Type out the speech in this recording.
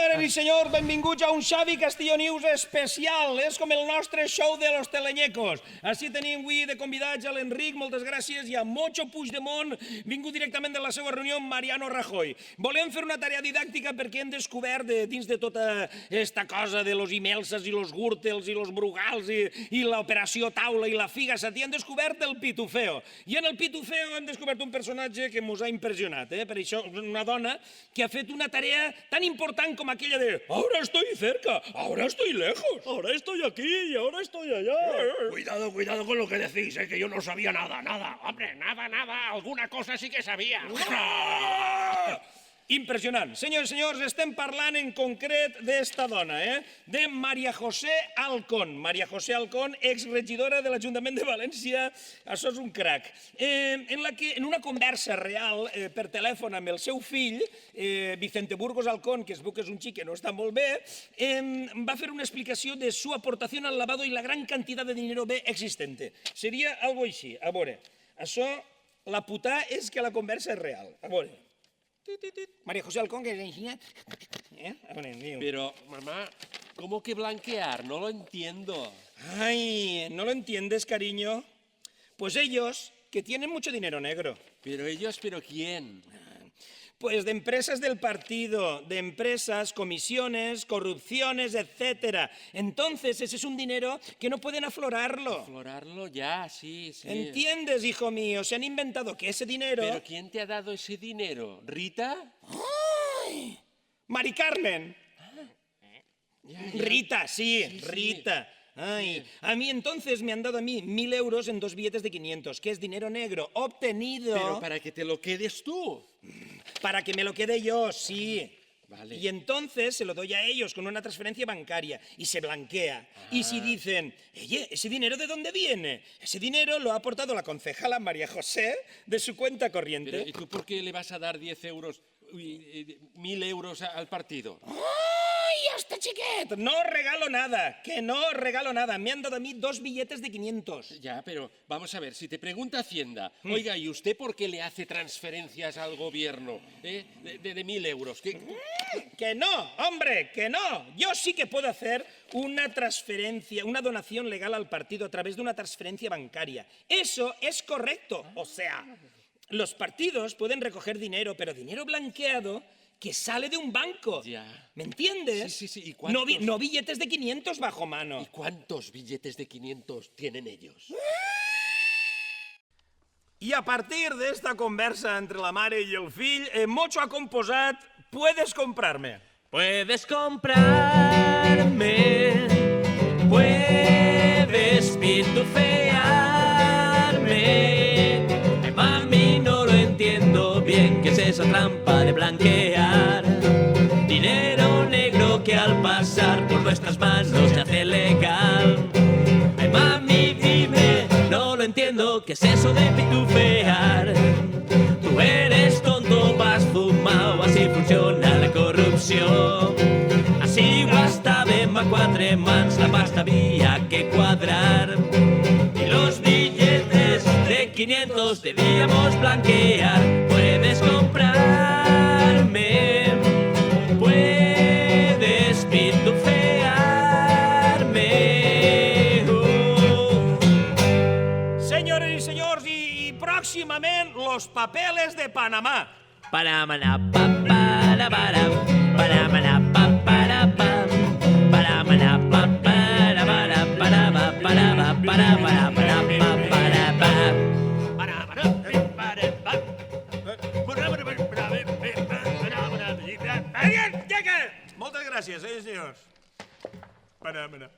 Senyores i senyors, benvinguts a un Xavi Castillo News especial. És com el nostre show de los teleñecos. Així tenim avui de convidats a l'Enric, moltes gràcies, i a Mocho Puigdemont, vingut directament de la seva reunió amb Mariano Rajoy. Volem fer una tarea didàctica perquè hem descobert dins de tota esta cosa de los Imelsas i los Gürtels i los Brugals i l'operació Taula i la Figa Satí, hem descobert el Pitufeo. I en el Pitufeo hem descobert un personatge que mos ha impressionat. Per això, una dona que ha fet una tarea tan important como aquella de ahora estoy cerca, ahora estoy lejos, ahora estoy aquí y ahora estoy allá. Cuidado, cuidado con lo que decís, que yo no sabía nada, nada. Hombre, nada, alguna cosa sí que sabía. Impressionant. Senyors i senyors, estem parlant en concret d'esta dona, de María José Alcón. María José Alcón, exregidora de l'Ajuntament de València. Això és un crac. En una conversa real per telèfon amb el seu fill, Vicente Burgos Alcón, que es veu que és un xic que no està molt bé, va fer una explicació de su aportación al lavado y la gran cantidad de dinero B existente. Seria algo així. A veure, això, la putada és que la conversa és real. A veure. María José Alcón, que es enseña. Pero, mamá, ¿cómo que blanquear? No lo entiendo. Ay, ¿no lo entiendes, cariño? Pues ellos, que tienen mucho dinero negro. ¿Pero ellos, pero quién? Pues de empresas del partido, de empresas, comisiones, corrupciones, etcétera. Entonces, ese es un dinero que no pueden aflorarlo. ¿Aflorarlo? Ya, sí. ¿Entiendes, hijo mío? Se han inventado que ese dinero... ¿Pero quién te ha dado ese dinero? ¿Rita? ¡Ay! Mari Carmen. Rita, sí, Rita. Ay, a mí entonces me han dado a mí 1.000 euros en 2 billetes de 500, que es dinero negro obtenido... Pero para que te lo quedes tú. Para que me lo quede yo, sí. Vale. Y entonces se lo doy a ellos con una transferencia bancaria y se blanquea. Y si dicen, oye, ¿ese dinero de dónde viene? Ese dinero lo ha aportado la concejala María José de su cuenta corriente. Pero, ¿y tú por qué le vas a dar 10 euros, 1.000 euros al partido? ¡Ay, este chiquet! No regalo nada, que no regalo nada. Me han dado a mí 2 billetes de 500. Ya, pero vamos a ver, si te pregunta Hacienda, oiga, ¿y usted por qué le hace transferencias al gobierno de 1.000 euros? Que no, hombre, que no. Yo sí que puedo hacer una transferencia, una donación legal al partido a través de una transferencia bancaria. Eso es correcto. O sea, los partidos pueden recoger dinero, pero dinero blanqueado que sale de un banco. Ya. ¿Me entiendes? Sí. ¿Y cuántos? No billetes de 500 bajo mano. ¿Y cuántos billetes de 500 tienen ellos? I a partir d'esta conversa entre la mare i el fill, Mocho ha composat Puedes comprarme. Puedes comprarme, puedes pitufearme. Ay, mami, no lo entiendo bien, ¿qué es esa trampa de blanquear? Dinero negro que al pasar por nuestras manos se hace legal. Ay, mami, dime, no lo entiendo, ¿qué es eso de pitufear? Tú eres tonto, vas fumado, así funciona la corrupció. Així ho estàvem a 4 mans, la pasta havia que cuadrar. Y los billetes de 500 debíamos blanquear. Puedes comprarme, puedes pitufearme. Senyores i senyors, i pròximament los papeles de Panamà. Paramana pa para para, paramana pa para pa, paramana pa para para para para para para para Moltes gràcies, senyors. Panamà.